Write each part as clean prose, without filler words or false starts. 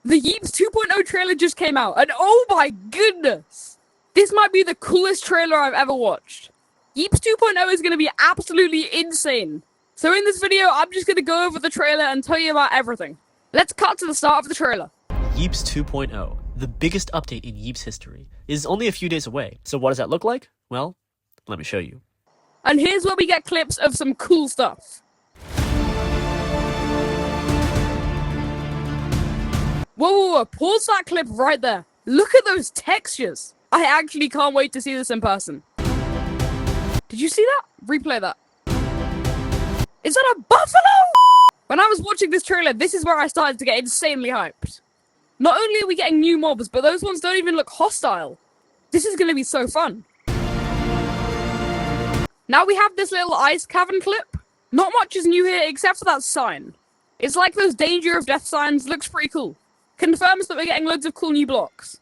The Yeeps 2.0 trailer just came out, and oh my goodness! This might be the coolest trailer I've ever watched. Yeeps 2.0 is going to be absolutely insane. So in this video, I'm just going to go over the trailer and tell you about everything. Let's cut to the start of the trailer. Yeeps 2.0, the biggest update in Yeeps history, is only a few days away. So what does that look like? Well, let me show you. And here's where we get clips of some cool stuff. Whoa, pause that clip right there. Look at those textures. I actually can't wait to see this in person. Did you see that? Replay that. Is that a buffalo? When I was watching this trailer, this is where I started to get insanely hyped. Not only are we getting new mobs, but those ones don't even look hostile. This is going to be so fun. Now we have this little ice cavern clip. Not much is new here except for that sign. It's like those danger of death signs, looks pretty cool. Confirms that we're getting loads of cool new blocks.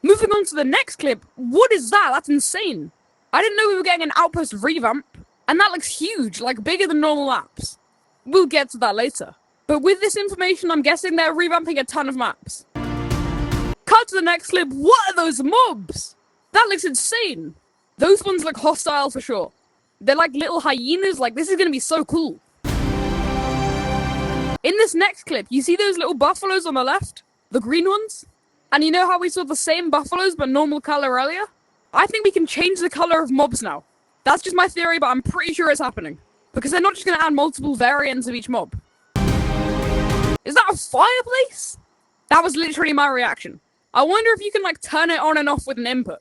Moving on to the next clip, what is that? That's insane. I didn't know we were getting an outpost revamp, and that looks huge, like bigger than normal maps. We'll get to that later. But with this information, I'm guessing they're revamping a ton of maps. Cut to the next clip, what are those mobs? That looks insane. Those ones look hostile for sure. They're like little hyenas, like this is gonna be so cool. In this next clip, you see those little buffaloes on the left? The green ones? And you know how we saw the same buffaloes but normal color earlier? I think we can change the color of mobs now. That's just my theory, but I'm pretty sure it's happening. Because they're not just going to add multiple variants of each mob. Is that a fireplace? That was literally my reaction. I wonder if you can like turn it on and off with an input.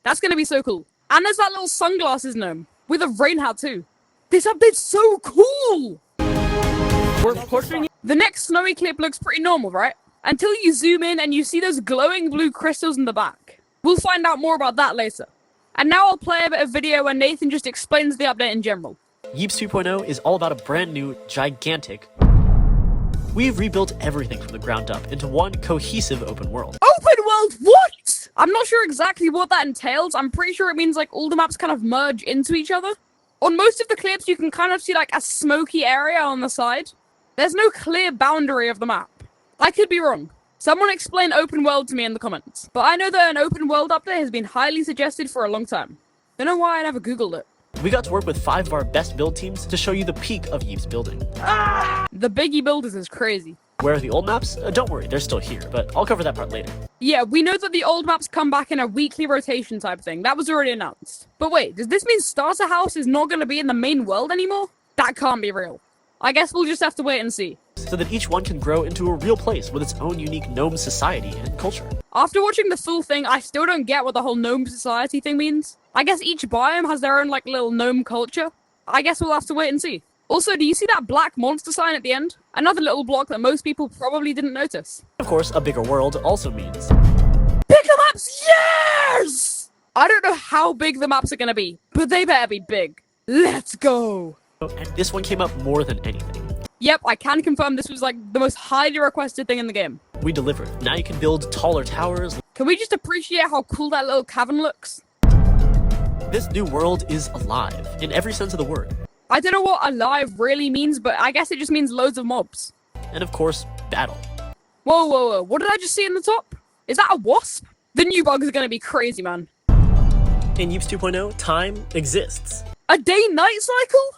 That's going to be so cool. And there's that little sunglasses gnome with a rain hat too. This update's so cool! The next snowy clip looks pretty normal, right? Until you zoom in and you see those glowing blue crystals in the back. We'll find out more about that later. And now I'll play a bit of video where Nathan just explains the update in general. Yeeps 2.0 is all about a brand new, gigantic... We've rebuilt everything from the ground up into one cohesive open world. Open world what? I'm not sure exactly what that entails. I'm pretty sure it means like all the maps kind of merge into each other. On most of the clips you can kind of see like a smoky area on the side. There's no clear boundary of the map. I could be wrong. Someone explain open world to me in the comments. But I know that an open world update has been highly suggested for a long time. Don't know why I never googled it. We got to work with 5 of our best build teams to show you the peak of Yeeps building. The Biggie builders is crazy. Where are the old maps? Don't worry, they're still here, but I'll cover that part later. Yeah, we know that the old maps come back in a weekly rotation type thing. That was already announced. But wait, does this mean Starter House is not going to be in the main world anymore? That can't be real. I guess we'll just have to wait and see. So that each one can grow into a real place with its own unique gnome society and culture. After watching the full thing, I still don't get what the whole gnome society thing means. I guess each biome has their own like little gnome culture. I guess we'll have to wait and see. Also, do you see that black monster sign at the end? Another little block that most people probably didn't notice. Of course, a bigger world also means... Bigger maps, yes! I don't know how big the maps are gonna be, but they better be big. Let's go! And this one came up more than anything. Yep, I can confirm this was like the most highly requested thing in the game. We delivered. Now you can build taller towers. Can we just appreciate how cool that little cavern looks? This new world is alive, in every sense of the word. I don't know what alive really means, but I guess it just means loads of mobs. And of course, battle. Whoa, what did I just see in the top? Is that a wasp? The new bugs are gonna be crazy, man. In Yeeps 2.0, time exists. A day-night cycle?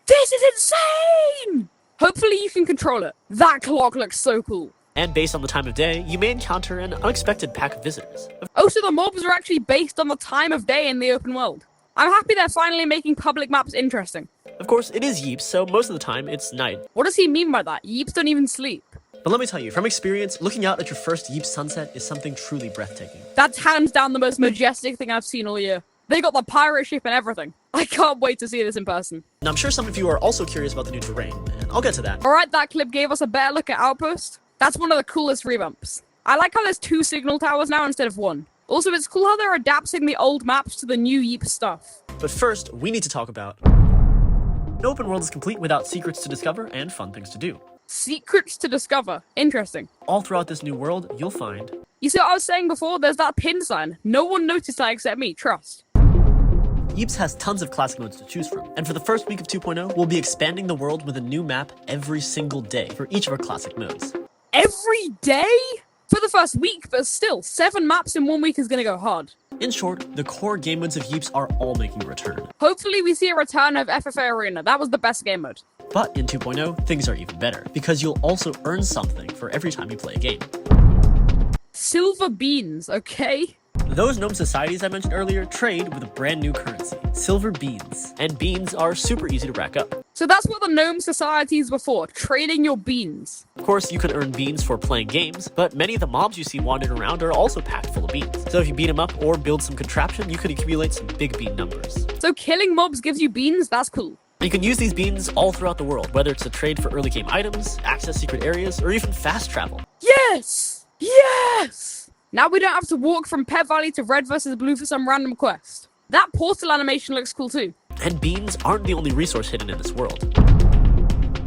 This is insane! Hopefully you can control it. That clock looks so cool. And based on the time of day, you may encounter an unexpected pack of visitors. Oh, so the mobs are actually based on the time of day in the open world. I'm happy they're finally making public maps interesting. Of course, it is Yeeps, so most of the time, it's night. What does he mean by that? Yeeps don't even sleep. But let me tell you, from experience, looking out at your first Yeeps sunset is something truly breathtaking. That's hands down the most majestic thing I've seen all year. They got the pirate ship and everything. I can't wait to see this in person. And I'm sure some of you are also curious about the new terrain, and I'll get to that. Alright, that clip gave us a better look at Outpost. That's one of the coolest revamps. I like how there's 2 signal towers now instead of 1. Also, it's cool how they're adapting the old maps to the new Yeeps stuff. But first, we need to talk about... An open world is complete without secrets to discover and fun things to do. Secrets to discover. Interesting. All throughout this new world, you'll find... You see what I was saying before? There's that pin sign. No one noticed that except me, trust. Yeeps has tons of classic modes to choose from, and for the first week of 2.0, we'll be expanding the world with a new map every single day for each of our classic modes. every day? For the first week, but still, 7 maps in 1 week is gonna go hard. In short, the core game modes of Yeeps are all making a return. Hopefully we see a return of FFA Arena. That was the best game mode. But in 2.0, things are even better, because you'll also earn something for every time you play a game. Silver beans, okay? Those gnome societies I mentioned earlier trade with a brand new currency, silver beans. And beans are super easy to rack up. So that's what the gnome societies were for, trading your beans. Of course, you can earn beans for playing games, but many of the mobs you see wandering around are also packed full of beans. So if you beat them up or build some contraption, you could accumulate some big bean numbers. So killing mobs gives you beans? That's cool. You can use these beans all throughout the world, whether it's to trade for early game items, access secret areas, or even fast travel. Yes! Yes! Now we don't have to walk from Pet Valley to Red versus Blue for some random quest. That portal animation looks cool too. And beans aren't the only resource hidden in this world.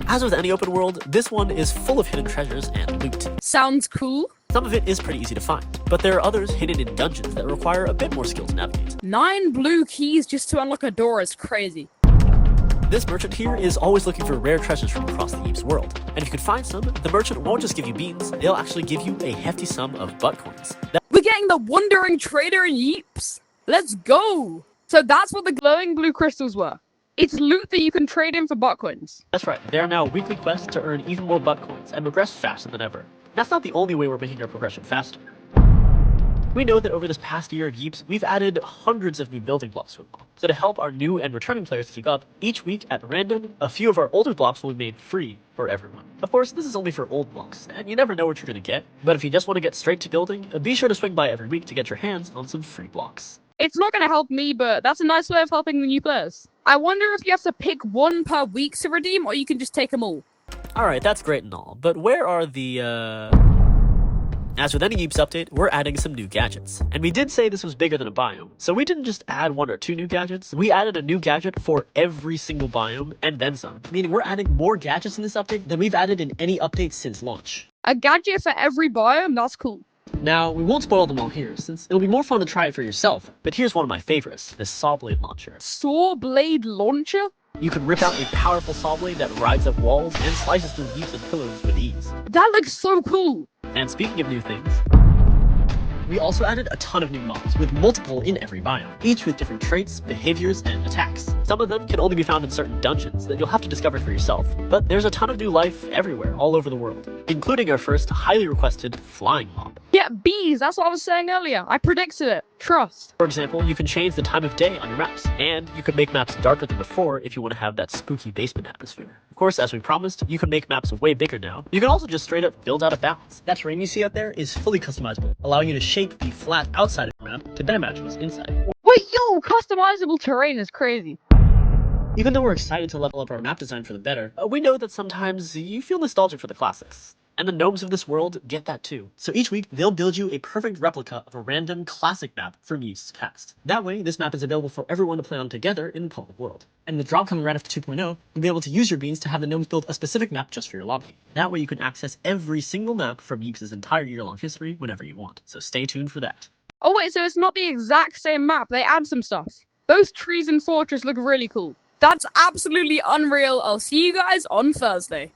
As with any open world, this one is full of hidden treasures and loot. Sounds cool. Some of it is pretty easy to find, but there are others hidden in dungeons that require a bit more skill to navigate. 9 blue keys just to unlock a door is crazy. This merchant here is always looking for rare treasures from across the Yeeps world. And if you can find some, the merchant won't just give you beans, they'll actually give you a hefty sum of butt coins. We're getting the Wandering Trader in Yeeps. Let's go! So that's what the glowing blue crystals were. It's loot that you can trade in for butt coins. That's right, there are now weekly quests to earn even more butt coins and progress faster than ever. That's not the only way we're making our progression faster. We know that over this past year of Yeeps, we've added hundreds of new building blocks to it. So to help our new and returning players keep up, each week at random, a few of our older blocks will be made free for everyone. Of course, this is only for old blocks, and you never know what you're going to get. But if you just want to get straight to building, be sure to swing by every week to get your hands on some free blocks. It's not going to help me, but that's a nice way of helping the new players. I wonder if you have to pick one per week to redeem, or you can just take them all. Alright, that's great and all, but where are the, As with any Yeeps update, we're adding some new gadgets. And we did say this was bigger than a biome, so we didn't just add 1 or 2 new gadgets, we added a new gadget for every single biome, and then some. Meaning we're adding more gadgets in this update than we've added in any update since launch. A gadget for every biome? That's cool. Now, we won't spoil them all here, since it'll be more fun to try it for yourself, but here's one of my favorites, this saw blade launcher. Saw blade launcher? You can rip out a powerful saw blade that rides up walls and slices through Yeeps and pillars with ease. That looks so cool! And speaking of new things, we also added a ton of new mobs, with multiple in every biome, each with different traits, behaviors, and attacks. Some of them can only be found in certain dungeons that you'll have to discover for yourself, but there's a ton of new life everywhere, all over the world, including our first highly requested flying mob. Yeah, bees, that's what I was saying earlier. I predicted it. Trust. For example, you can change the time of day on your maps, and you can make maps darker than before if you want to have that spooky basement atmosphere. Of course, as we promised, you can make maps way bigger now. You can also just straight up build out a balance. That terrain you see out there is fully customizable, allowing you to shape the flat outside of your map to better match what's inside. Wait, yo, customizable terrain is crazy. Even though we're excited to level up our map design for the better, we know that sometimes you feel nostalgic for the classics. And the gnomes of this world get that too. So each week, they'll build you a perfect replica of a random classic map from Yeeps past. That way, this map is available for everyone to play on together in the public world. And with drop coming right after 2.0, you'll be able to use your beans to have the gnomes build a specific map just for your lobby. That way you can access every single map from Yeeps' entire year-long history whenever you want. So stay tuned for that. Oh wait, so it's not the exact same map, they add some stuff. Both trees and fortress look really cool. That's absolutely unreal. I'll see you guys on Thursday.